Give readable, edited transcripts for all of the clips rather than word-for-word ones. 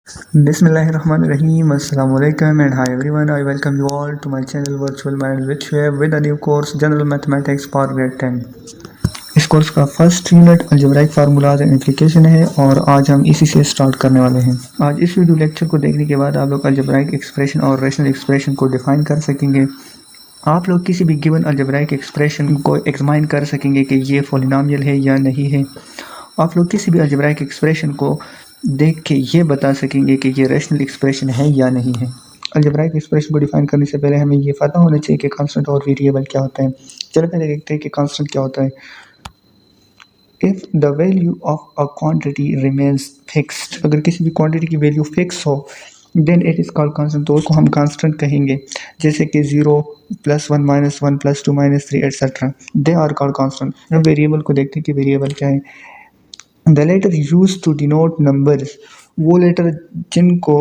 Bismillahirrahmanirrahim. Assalamu alaikum and hi everyone. I welcome you all to my channel Virtual Mind which we have with a new course General Mathematics for Grade 10. इस course का first unit algebraic formulas and application है और आज हम इसी से start करने वाले हैं। आज इस वीडियो लेक्चर को देखने के बाद आप लोग अलजेब्राइक एक्सप्रेशन और रेशनल एक्सप्रेशन को डिफाइन कर सकेंगे। आप लोग किसी भी गिवन अलजेब्राइक एक्सप्रेशन को एग्जामिन कर सकेंगे कि ये पॉलिनोमियल है या नहीं है। आप लोग किसी भी अलजेब्राइक एक्सप्रेशन को देख के ये बता सकेंगे कि ये रैशनल एक्सप्रेशन है या नहीं है। अलजेब्राइक एक्सप्रेशन को डिफाइन करने से पहले हमें ये पता होना चाहिए कि कांस्टेंट और वेरिएबल क्या होता है। चलो पहले देखते हैं कि कांस्टेंट क्या होता है। If the value of a quantity remains fixed, अगर किसी भी क्वांटिटी की वैल्यू फिक्स हो then it is called constant, तो उसको हम कांस्टेंट कहेंगे। जैसे कि 0 +1 -1 +2 -3 etcetera, they are called constant. अब वेरिएबल को देखते हैं कि वेरिएबल क्या है। The letter use to denote numbers, वो लेटर जिनको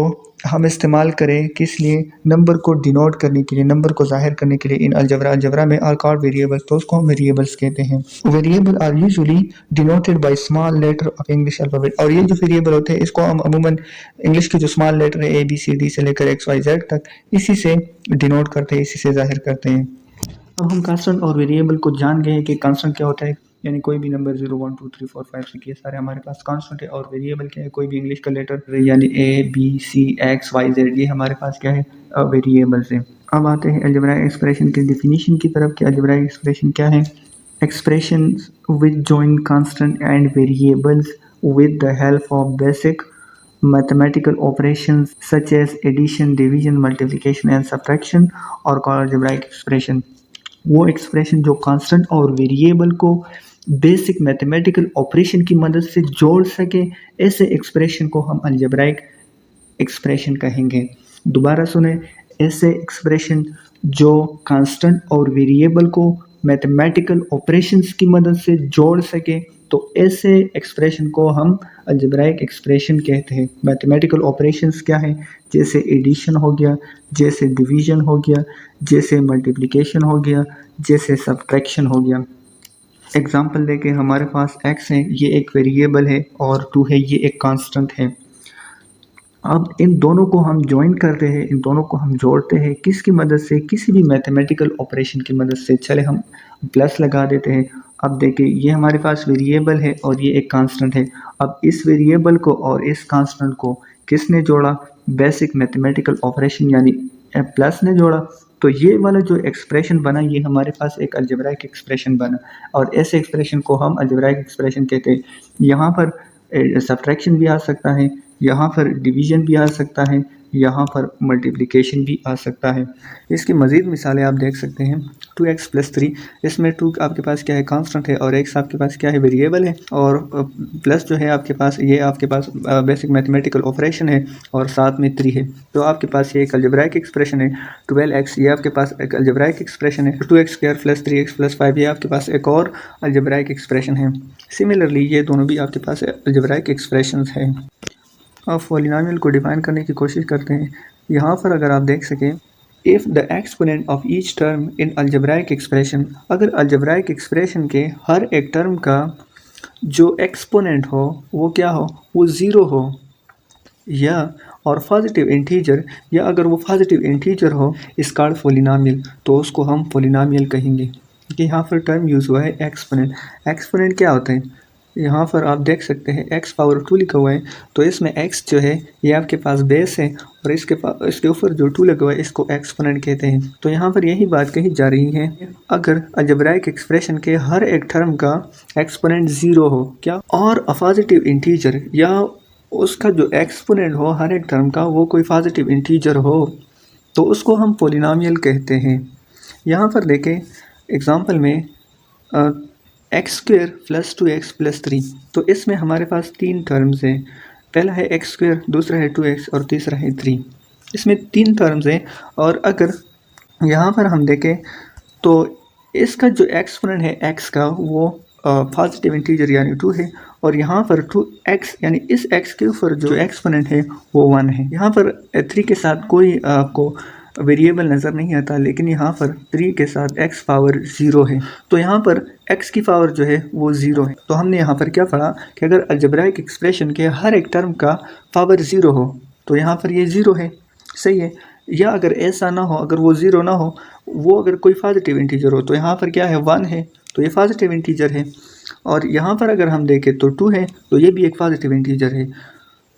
हम इस्तेमाल करें किस लिए, नंबर को डिनोट करने के लिए, नंबर को जाहिर करने के लिए इन अलजबरा में आर कॉल्ड वेरिएबल्स, तो उसको हम वेरिएबल्स कहते हैं। Variable are usually denoted by small letter of English alphabet, और ये जो वेरिएबल होते हैं इसको हम अमूमन इंग्लिश के जो स्मॉल लेटर है ABCD से लेकर XYZ तक इसी से डिनोट करते हैं, इसी से जाहिर करते हैं। अब हम कांस्टेंट और वेरिएबल को जान गए हैं कि कांस्टेंट क्या होता है, यानी कोई भी नंबर 0 1 2 3 4 5 6 ये सारे हमारे पास कांस्टेंट है। और वेरिएबल क्या है, कोई भी इंग्लिश का लेटर यानी ABCXYZ ये हमारे पास क्या है, वेरिएबल्स है। अब आते हैं अलजेब्राइक एक्सप्रेशन की डेफिनेशन की तरफ कि अलजेब्राइक एक्सप्रेशन क्या है। Expression with join constant and variables with the help of basic mathematical operations such as addition, division, multiplication and subtraction और called algebraic expression। वो एक्सप्रेशन जो कांस्टेंट और वेरिएबल को बेसिक मैथमेटिकल ऑपरेशन की मदद से जोड़ सके, ऐसे एक्सप्रेशन को हम अलजेब्राइक एक्सप्रेशन कहेंगे। दोबारा सुने, ऐसे एक्सप्रेशन जो कांस्टेंट और वेरिएबल को मैथमेटिकल ऑपरेशंस की मदद से जोड़ सके, तो ऐसे एक्सप्रेशन को हम अलजेब्राइक एक्सप्रेशन कहते हैं। मैथमेटिकल ऑपरेशंस क्या है, जैसे एडिशन हो गया, जैसे डिवीजन हो गया, जैसे मल्टीप्लिकेशन हो गया, जैसे सब्ट्रैक्शन हो गया। एग्जांपल देके हमारे पास x है, ये एक वेरिएबल है, और 2 है, ये एक कांस्टेंट है। अब इन दोनों को हम ज्वाइन करते हैं, इन दोनों को हम जोड़ते हैं किसकी मदद से, किसी भी मैथमेटिकल ऑपरेशन की मदद से। चले हम प्लस लगा देते हैं। अब देखिए ये हमारे पास वेरिएबल है और ये एक कांस्टेंट है। अब इस वेरिएबल को और इस कांस्टेंट को किसने जोड़ा, बेसिक मैथमेटिकल ऑपरेशन यानी प्लस ने जोड़ा। तो ये वाला जो एक्सप्रेशन बना ये हमारे पास एक अलजेब्राइक एक्सप्रेशन बना, और ऐसे एक्सप्रेशन को हम अलजेब्राइक एक्सप्रेशन कहते हैं। यहाँ पर सब्ट्रैक्शन भी आ सकता है, यहाँ पर डिवीजन भी आ सकता है, यहाँ पर मल्टीप्लिकेशन भी आ सकता है। इसकी मज़ीद मिसालें आप देख सकते हैं। 2x + 3, इसमें 2 आपके पास क्या है, कांस्टेंट है, और x आपके पास क्या है, वेरिएबल है, और प्लस जो है आपके पास ये आपके पास बेसिक मैथमेटिकल ऑपरेशन है, और साथ में 3 है। तो आपके पास ये एक अलजेब्राइक एक्सप्रेशन है। 12x ये आपके पास एक अलजेब्राइक एक्सप्रेशन है। 2x² + 3x + 5 ये आपके पास एक और अलजेब्राइक एक्सप्रेशन है। सिमिलरली ये दोनों भी आपके पास अलजेब्राइक एक्सप्रेशंस है। अब पॉलिनोमियल को डिफाइन करने की कोशिश करते हैं। यहाँ पर अगर आप देख सकें, if the exponent of each term in algebraic expression, अगर अलजेब्राइक एक्सप्रेशन के हर एक टर्म का जो एक्सपोनेंट हो वो क्या हो, वो 0 हो, या और पॉजिटिव इंटीजर, या अगर वो पॉजिटिव इंटीजर हो इस कॉल्ड पॉलिनोमियल, तो उसको हम पॉलिनोमियल कहेंगे। कि यहाँ पर टर्म यूज़ हुआ है एक्सपोनेंट। एक्सपोनेंट क्या होता है, यहाँ पर आप देख सकते हैं x⁻² लिखा हुआ है, तो इसमें x जो है ये आपके पास बेस है, और इसके ऊपर जो 2 लगा हुआ है इसको एक्सपोनेंट कहते हैं। तो यहाँ पर यही बात कही जा रही है, अगर अलजेब्राइक एक्सप्रेशन के हर एक टर्म का एक्सपोनेंट 0 हो, क्या, और अ पॉजिटिव इंटीजर, या उसका जो एक्सपोनेंट हो हर एक टर्म का वो कोई पॉजिटिव इंटीजर हो, तो उसको हम पॉलिनोमियल कहते हैं। यहाँ पर देखें एग्जाम्पल में x² + 2x + 3, तो इसमें हमारे पास 3 टर्म्स हैं। पहला है x², दूसरा है 2x और तीसरा है 3। इसमें 3 टर्म्स हैं, और अगर यहाँ पर हम देखें तो इसका जो एक्सपोनेंट है x का वो पॉजिटिव इंटीजर यानी 2 है, और यहाँ पर 2x यानी इस x के ऊपर जो एक्सपोनेंट है वो 1 है। यहाँ पर 3 के साथ कोई आपको वेरिएबल नज़र नहीं आता, लेकिन यहाँ पर 3 के साथ x⁻0 है, तो यहाँ पर x की पावर जो है वो 0 है। तो हमने यहाँ पर क्या पढ़ा कि अगर अलजेब्राइक एक्सप्रेशन के हर एक टर्म का पावर 0 हो तो यहाँ पर ये ज़ीरो है, सही है। या अगर ऐसा ना हो, अगर वो ज़ीरो ना हो, वो अगर कोई पॉजिटिव इंटीजर हो, तो यहाँ पर क्या है 1 है, तो ये पॉजिटिव इंटीजर है। और यहाँ पर अगर हम देखें तो 2 है, तो ये भी एक पॉजिटिव इंटीजर है।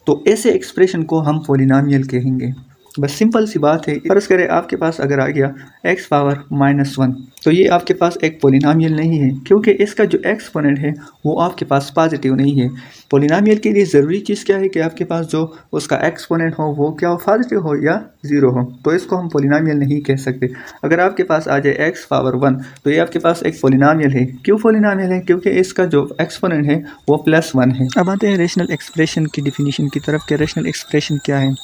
तो ऐसे एक्सप्रेशन को हम पॉलिनॉमियल कहेंगे। बस सिंपल सी बात है। फर्ज करें आपके पास अगर आ गया x पावर -1, तो ये आपके पास एक पॉलिनॉमियल नहीं है, क्योंकि इसका जो एक्सपोनेंट है वो आपके पास पॉजिटिव नहीं है। पॉलिनॉमियल के लिए ज़रूरी चीज़ क्या है कि आपके पास जो उसका एक्सपोनेंट हो वो क्या हो, पॉजिटिव हो या ज़ीरो हो, तो इसको हम पॉलिनॉमियल नहीं कह सकते। अगर आपके पास आ जाए x पावर 1, तो ये आपके पास एक पॉलिनॉमियल है। क्यों पॉलिनॉमियल है? क्योंकि इसका जो एक्सपोनेंट है वो +1 है। अब आते हैं रेशनल एक्सप्रेशन की डिफिनीशन की तरफ कि रेशनल एक्सप्रेशन क्या है।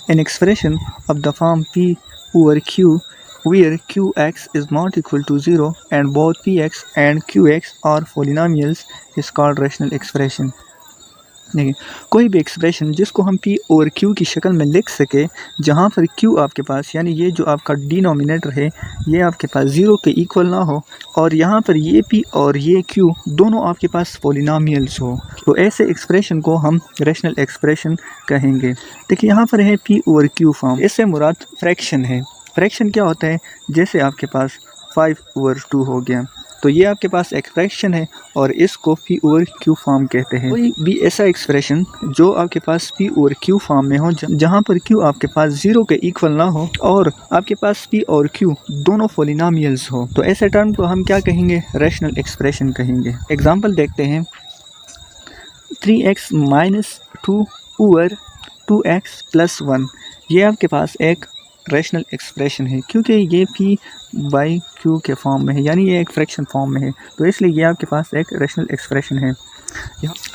An expression of the form p over q where qx is not equal to 0 and both px and qx are polynomials is called rational expression। देखिए, कोई भी एक्सप्रेशन जिसको हम p और q की शक्ल में लिख सके, जहाँ पर q आपके पास यानी ये जो आपका डिनोमिनेटर है ये आपके पास 0 के इक्वल ना हो, और यहाँ पर ये p और ये q दोनों आपके पास पॉलिनॉमियल्स हो, तो ऐसे एक्सप्रेशन को हम रैशनल एक्सप्रेशन कहेंगे। देखिए यहाँ पर है p और q फॉर्म, इससे मुराद फ्रैक्शन है। फ्रैक्शन क्या होता है? जैसे आपके पास 5/2 हो गया, तो ये आपके पास एक्सप्रेशन है और इसको p ओवर q फॉर्म कहते हैं। कोई भी ऐसा एक्सप्रेशन जो आपके पास p ओवर q फॉर्म में हो, जहाँ पर q आपके पास 0 के इक्वल ना हो और आपके पास p और q दोनों पॉलिनॉमियल्स हो, तो ऐसे टर्म को हम क्या कहेंगे? रैशनल एक्सप्रेशन कहेंगे। एग्जांपल देखते हैं, 3x - 2 ओवर 2x + 1, ये आपके पास एक रैशनल एक्सप्रेशन है, क्योंकि ये p/q के फॉर्म में है, यानी ये एक फ्रैक्शन फॉर्म में है, तो इसलिए ये आपके पास एक रैशनल एक्सप्रेशन है।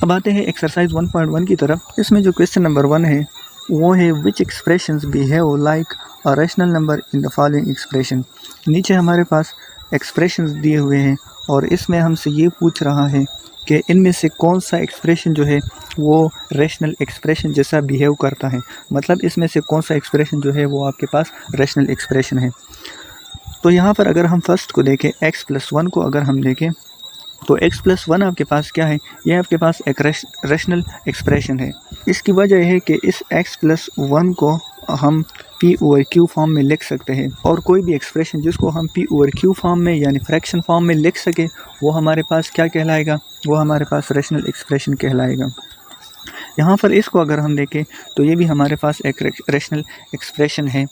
अब आते हैं एक्सरसाइज 1.1 की तरफ। इसमें जो क्वेश्चन नंबर 1 है वो है which expressions behave like a rational number in the following expression. नीचे हमारे पास एक्सप्रेशंस दिए हुए हैं और इसमें हमसे ये पूछ रहा है कि इनमें से कौन सा एक्सप्रेशन जो है वो रैशनल एक्सप्रेशन जैसा बिहेव करता है, मतलब इसमें से कौन सा एक्सप्रेशन जो है वो आपके पास रैशनल एक्सप्रेशन है। तो यहाँ पर अगर हम फर्स्ट को देखें, x + 1 को अगर हम देखें, तो x + 1 आपके पास क्या है? यह आपके पास एक रैशनल एक्सप्रेशन है। इसकी वजह है कि इस x + 1 को हम p ओवर q फॉर्म में लिख सकते हैं, और कोई भी एक्सप्रेशन जिसको हम p ओवर q फॉर्म में यानी फ्रैक्शन फॉर्म में लिख सके वो हमारे पास क्या कहलाएगा? वो हमारे पास रैशनल एक्सप्रेशन कहलाएगा। यहाँ पर इसको अगर हम देखें तो ये भी हमारे पास एक रैशनल एक्सप्रेशन है।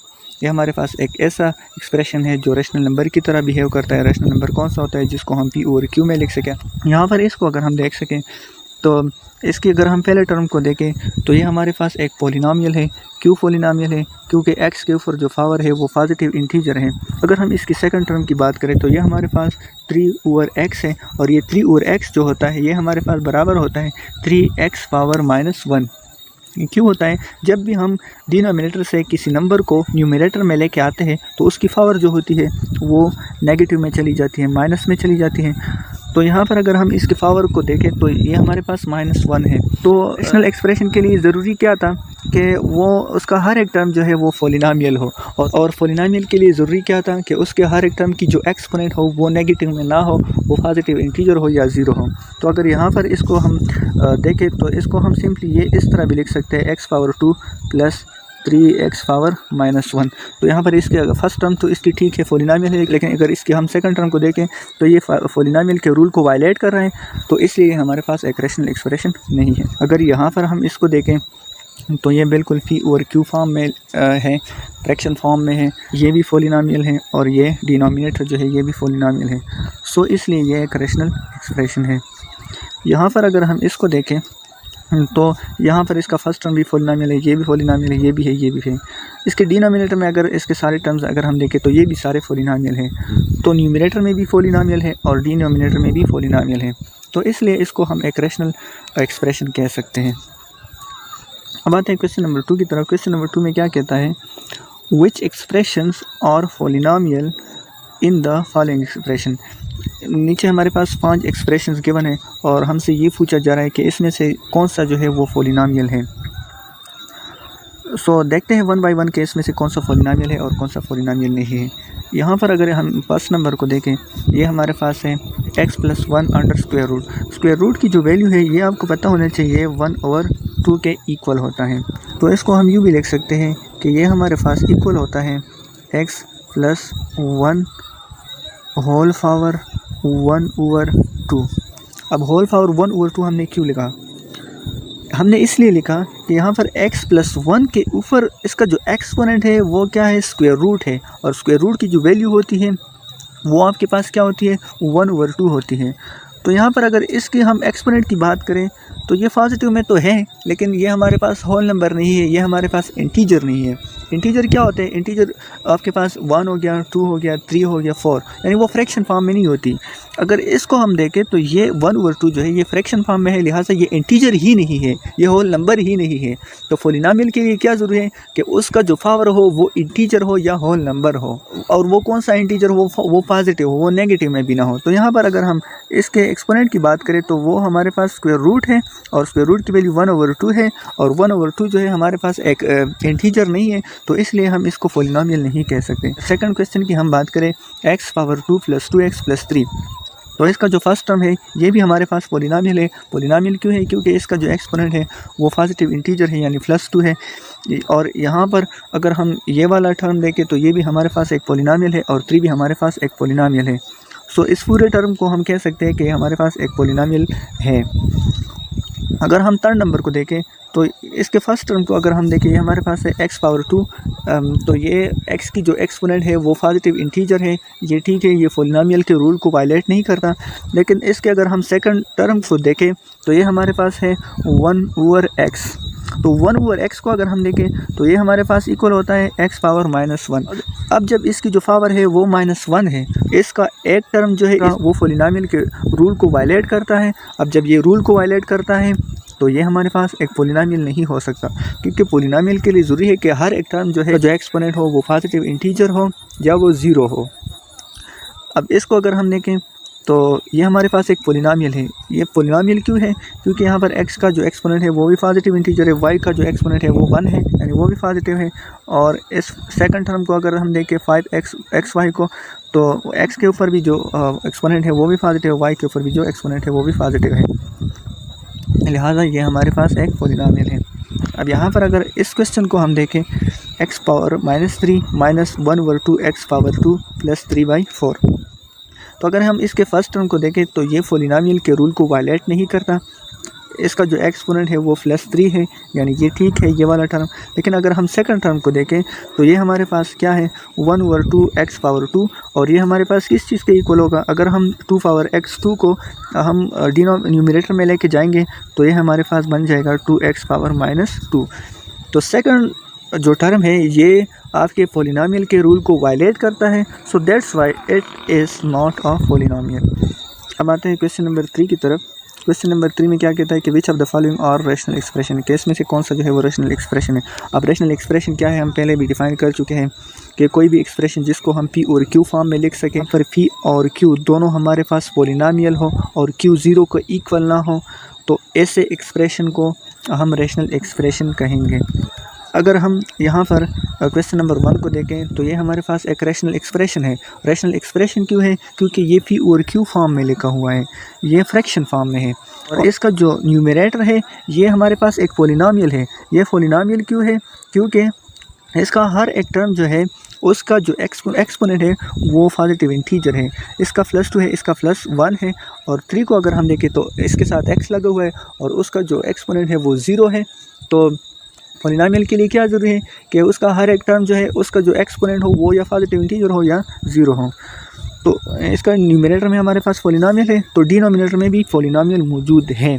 ये हमारे पास एक ऐसा एक्सप्रेशन है जो रैशनल नंबर की तरह बिहेव करता है। रैशनल नंबर कौन सा होता है? जिसको हम p ओवर q में लिख सकें। यहाँ पर इसको अगर हम देख सकें तो इसकी अगर हम पहले टर्म को देखें तो ये हमारे पास एक पॉलिनॉमियल है। क्यों पॉलिनॉमियल है? क्योंकि x के ऊपर जो पावर है वो पॉजिटिव इंटीजर है। अगर हम इसकी सेकंड टर्म की बात करें तो ये हमारे पास 3 ओवर x है, और ये 3 ओवर x जो होता है ये हमारे पास बराबर होता है 3x पावर -1। क्यों होता है? जब भी हम डिनोमिनेटर से किसी नंबर को न्यूमरेटर में लेके आते हैं तो उसकी पावर जो होती है वो नेगेटिव में चली जाती है, माइनस में चली जाती है। तो यहाँ पर अगर हम इसके पावर को देखें तो ये हमारे पास -1 है। तो रैशनल एक्सप्रेशन के लिए ज़रूरी क्या था कि वो उसका हर एक टर्म जो है वो पॉलिनॉमियल हो, और पॉलिनॉमियल के लिए ज़रूरी क्या था कि उसके हर एक टर्म की जो एक्सपोनेंट हो वो नेगेटिव में ना हो, वो पॉजिटिव इंटीजर हो या ज़ीरो हो। तो अगर यहाँ पर इसको हम देखें तो इसको हम सिंपली ये इस तरह भी लिख सकते हैं, x पावर 2 + 3x पावर -1। तो यहाँ पर इसके अगर फर्स्ट टर्म तो इसकी ठीक है पॉलिनॉमियल है, लेकिन अगर इसके हम सेकंड टर्म को देखें तो ये पॉलिनॉमियल के रूल को वायलेट कर रहे हैं, तो इसलिए हमारे पास एक रैशनल एक्सप्रेशन नहीं है। अगर यहाँ पर हम इसको देखें तो ये बिल्कुल p ओवर q फॉर्म में है, फ्रैक्शन फॉर्म में है, ये भी पॉलिनॉमियल है और ये डिनोमिनेटर जो है ये भी पॉलिनॉमियल है। सो इसलिए ये एक रैशनल एक्सप्रेशन है। यहाँ पर अगर हम इसको देखें तो यहाँ पर इसका फर्स्ट टर्म भी पॉलिनॉमियल है, ये भी पॉलिनॉमियल है, ये भी है, ये भी है। इसके डिनोमिनेटर में अगर इसके सारे टर्म्स अगर हम देखें तो ये भी सारे पॉलिनॉमियल हैं। तो न्यूमरेटर में भी पॉलिनॉमियल है और डिनोमिनेटर में भी पॉलिनॉमियल है, तो इसलिए इसको हम एक रैशनल एक्सप्रेशन कह सकते हैं। अब आते हैं क्वेश्चन नंबर 2 की तरफ। क्वेश्चन नंबर 2 में क्या कहता है? Which expressions are polynomial in the following expression. नीचे हमारे पास 5 एक्सप्रेशंस गिवन है और हमसे ये पूछा जा रहा है कि इसमें से कौन सा जो है वो पॉलिनॉमियल है। सो देखते हैं 1 बाय 1 के इसमें से कौन सा पॉलिनॉमियल है और कौन सा पॉलिनॉमियल नहीं है। यहाँ पर अगर हम फर्स्ट नंबर को देखें, ये हमारे पास है x + 1 under square root. Square root की जो वैल्यू है ये आपको पता होना चाहिए 1/√। 2 के इक्वल होता है। तो इसको हम यूँ भी लिख सकते हैं कि ये हमारे पास इक्वल होता है x प्लस 1 होल पावर 1/2। अब होल पावर 1/2 हमने क्यों लिखा? हमने इसलिए लिखा कि यहाँ पर x प्लस 1 के ऊपर इसका जो एक्सपोनेंट है वो क्या है? स्क्वायर रूट है, और स्क्वायर रूट की जो वैल्यू होती है वो आपके पास क्या होती है? 1/2 होती है। तो यहाँ पर अगर इसकी हम एक्सपोनेंट की बात करें तो ये पॉजिटिव में तो है, लेकिन ये हमारे पास होल नंबर नहीं है, ये हमारे पास इंटीजर नहीं है। इंटीजर क्या होते हैं? इंटीजर आपके पास 1 हो गया, 2 हो गया, 3 हो गया, 4, यानी वो फ्रैक्शन फॉर्म में नहीं होती। अगर इसको हम देखें तो ये 1/2 जो है ये फ्रैक्शन फॉर्म में है, लिहाजा ये इंटीजर ही नहीं है, ये होल नंबर ही नहीं है। तो पॉलिनॉमियल के लिए क्या ज़रूरी है कि उसका जो पावर हो वो इंटीजर हो या होल नंबर हो, और वो कौन सा इंटीजर हो? वो पॉजिटिव हो, वो नेगेटिव में भी ना हो। तो यहाँ पर अगर हम इसके एक्सपोनेंट की बात करें तो वो हमारे पास स्क्वायर रूट है, और स्क्वायर रूट की वैल्यू 1/2 है, और 1/2 जो है हमारे पास एक इंटीजर नहीं है, तो इसलिए हम इसको पॉलिनॉमियल नहीं कह सकते। सेकंड क्वेश्चन की हम बात करें x power 2 plus 2x plus 3, तो इसका जो फर्स्ट टर्म है ये भी हमारे पास पॉलिनॉमियल है। पॉलिनॉमियल क्यों है? क्योंकि इसका जो एक्सपोनेंट है वो पॉजिटिव इंटीजर है, यानी +2 है। और यहाँ पर अगर हम ये वाला टर्म देखें तो ये भी हमारे पास एक पॉलिनॉमियल है, और 3 भी हमारे पास एक पॉलिनॉमियल है। सो इस पूरे टर्म को हम कह सकते हैं कि हमारे पास एक पॉलिनॉमियल है। अगर हम थर्ड नंबर को देखें तो इसके फर्स्ट टर्म को अगर हम देखें, ये हमारे पास है x पावर 2, तो ये x की जो एक्सपोनेंट है वो पॉजिटिव इंटीजर है, ये ठीक है, ये पॉलिनॉमियल के रूल को वायलेट नहीं करता। लेकिन इसके अगर हम सेकंड टर्म को देखें तो ये हमारे पास है 1/x। तो 1/x को अगर हम देखें तो ये हमारे पास इक्वल होता है x पावर -1। अब जब इसकी जो पावर है वो -1 है, इसका एक टर्म जो है वो पॉलिनॉमियल के रूल को वायलेट करता है। अब जब ये रूल को वायलेट करता है तो ये हमारे पास एक पॉलिनॉमियल नहीं हो सकता, क्योंकि पॉलिनॉमियल के लिए ज़रूरी है कि हर एक टर्म जो है, जो एक्सपोनेंट हो वो पॉजिटिव इंटीजर हो या वो 0 हो। अब इसको अगर हम देखें तो ये हमारे पास एक पॉलिनॉमियल है। ये पॉलिनॉमियल क्यों है? क्योंकि यहाँ पर x का जो एक्सपोनेंट है वो भी पॉजिटिव इंटीजर है, y का जो एक्सपोनेंट है वो 1 है, यानी वो भी पॉजिटिव है। और इस सेकंड टर्म को अगर हम देखें 5xy को, तो x के ऊपर भी जो एक्सपोनेंट है वो भी पॉजिटिव है, y के ऊपर भी जो एक्सपोनेंट है वो भी पॉजिटिव है, लिहाजा ये हमारे पास एक पॉलिनॉमियल है। अब यहाँ पर अगर इस क्वेश्चन को हम देखें, x power -3 minus 1/2 x power 2 plus 3/4, तो अगर हम इसके फर्स्ट टर्म को देखें तो ये पॉलिनॉमियल के रूल को वायलेट नहीं करता। इसका जो एक्सपोनेंट है वो +3 है, यानी ये ठीक है, ये वाला टर्म। लेकिन अगर हम सेकंड टर्म को देखें तो ये हमारे पास क्या है? 1/2 x पावर 2, और ये हमारे पास किस चीज़ के इक्वल होगा? अगर हम 2 पावर x2 को हम न्यूमरेटर में लेके जाएंगे तो ये हमारे पास बन जाएगा 2x पावर -2। तो सेकंड जो टर्म है ये आपके पॉलिनॉमियल के रूल को वायलेट करता है, so that's why it is not a polynomial. अब आते हैं क्वेश्चन नंबर 3 की तरफ। क्वेश्चन नंबर 3 में क्या कहता है कि which of the following are rational expression, case में से कौन सा जो है वो रैशनल एक्सप्रेशन है। अब रैशनल एक्सप्रेशन क्या है हम पहले भी डिफाइन कर चुके हैं कि कोई भी एक्सप्रेशन जिसको हम P और Q फॉर्म में लिख सकें, पर P और Q दोनों हमारे पास पॉलिनॉमियल हो और Q 0 को इक्वल ना हो, तो ऐसे एक्सप्रेशन को हम रैशनल एक्सप्रेशन कहेंगे। अगर हम यहाँ पर क्वेश्चन नंबर 1 को देखें तो ये हमारे पास एक रैशनल एक्सप्रेशन है। रैशनल एक्सप्रेशन क्यों है? क्योंकि ये P और Q फॉर्म में लिखा हुआ है, ये फ्रैक्शन फॉर्म में है, और इसका जो न्यूमरेटर है ये हमारे पास एक पॉलिनॉमियल है। ये पॉलिनॉमियल क्यों है? क्योंकि इसका हर एक टर्म जो है उसका जो एक्सपोनेंट है वो पॉजिटिव इंटीजर है। इसका +2 है, इसका +1 है, और 3 को अगर हम देखें तो इसके साथ x लगा हुआ है और उसका जो एक्सपोनेंट है वो 0 है। तो पॉलिनॉमियल के लिए क्या ज़रूरी है कि उसका हर एक टर्म जो है उसका जो एक्सपोनेंट हो वो या पॉजिटिव इंटीजर हो या 0 हो। तो इसका न्यूमरेटर में हमारे पास पॉलिनॉमियल है, तो डिनोमिनेटर में भी पॉलिनॉमियल मौजूद है।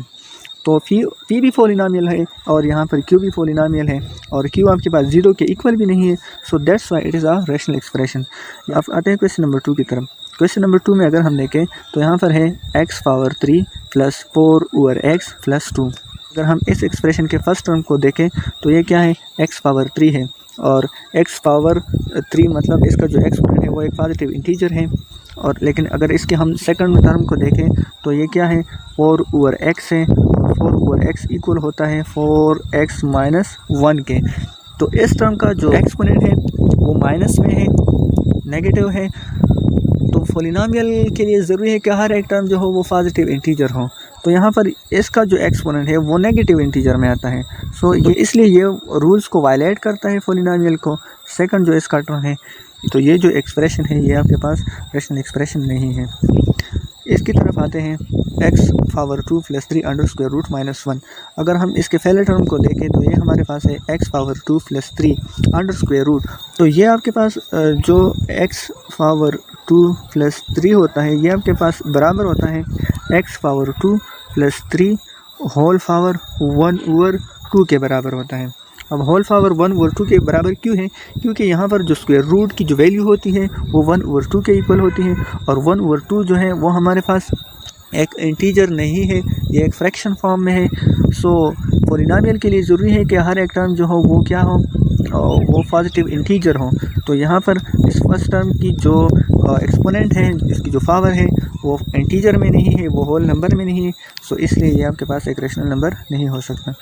तो P भी पॉलिनॉमियल है और यहाँ पर Q भी पॉलिनॉमियल है, और Q आपके पास 0 के इक्वल भी नहीं है, so that's why it is a rational expression. अब आते हैं क्वेश्चन नंबर 2 की तरफ। क्वेश्चन नंबर 2 में अगर हम देखें तो यहाँ पर है x power 3 plus 4/x plus 2। अगर हम इस एक्सप्रेशन के फर्स्ट टर्म को देखें तो ये क्या है? x पावर 3 है, और x पावर 3 मतलब इसका जो एक्सपोनेंट है वो एक पॉजिटिव इंटीजर है। और लेकिन अगर इसके हम सेकंड टर्म को देखें तो ये क्या है? 4/x है, और 4/x इक्वल होता है 4x माइनस 1 के। तो इस टर्म का जो एक्सपोनेंट है वो माइनस में है, नेगेटिव है। तो पॉलिनॉमियल के लिए ज़रूरी है कि हर एक टर्म जो हो वो पॉजिटिव इंटीजर हो। तो यहाँ पर इसका जो एक्सपोनेंट है वो नेगेटिव इंटीजर में आता है। सो ये इसलिए ये रूल्स को वायलेट करता है पॉलिनोमियल को। सेकंड जो इसका टर्म है, तो ये जो एक्सप्रेशन है ये आपके पास रैशनल एक्सप्रेशन नहीं है। इसकी तरफ आते हैं x power 2 + 3 under square root -1। अगर हम इसके पहले टर्म को देखें तो ये हमारे पास है x power 2 + 3 under square root. तो ये आपके पास जो x पावर 2 + 3 होता है ये आपके पास बराबर होता है x पावर 2 + 3 होल पावर 1/2 के बराबर होता है। अब होल पावर 1/2 के बराबर क्यों है? क्योंकि यहाँ पर जो स्क्वायर रूट की जो वैल्यू होती है वो 1/2 के इक्वल होती है, और 1/2 जो है वो हमारे पास एक इंटीजर नहीं है, ये एक फ्रैक्शन फॉर्म में है। सो पॉलिनोमियल के लिए ज़रूरी है कि हर एक टर्म जो हो वो क्या हो, वो पॉजिटिव इंटीजर हो। तो यहाँ पर इस फर्स्ट टर्म की जो एक्सपोनेंट है, इसकी जो पावर है वो इंटीजर में नहीं है, वो होल नंबर में नहीं है। सो इसलिए ये आपके पास एक रैशनल नंबर नहीं हो सकता।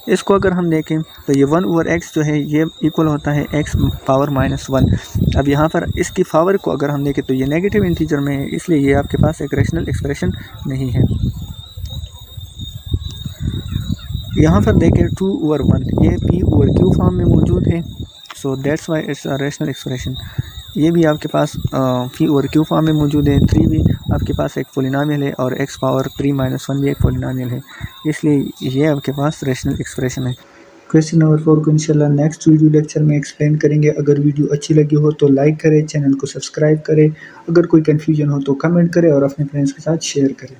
इसको अगर हम देखें तो ये 1/x जो है ये इक्वल होता है x पावर -1। अब यहाँ पर इसकी पावर को अगर हम देखें तो ये नेगेटिव इंटीजर में है, इसलिए ये आपके पास एक रैशनल एक्सप्रेशन नहीं है। यहाँ पर देखें 2/1 ये p/q फॉर्म में मौजूद है। So that's why it's a rational expression. ये भी आपके पास p/q फॉर्म में मौजूद है। 3 भी आपके पास एक पॉलिनोमियल है और x पावर 3 - 1 भी एक पॉलिनोमियल है, इसलिए ये आपके पास रैशनल एक्सप्रेशन है। क्वेश्चन नंबर 4 को इंशाल्लाह नेक्स्ट वीडियो लेक्चर में एक्सप्लेन करेंगे। अगर वीडियो अच्छी लगी हो तो लाइक करें, चैनल को सब्सक्राइब करें। अगर कोई कन्फ्यूजन हो तो कमेंट करें और अपने फ्रेंड्स के साथ शेयर करें।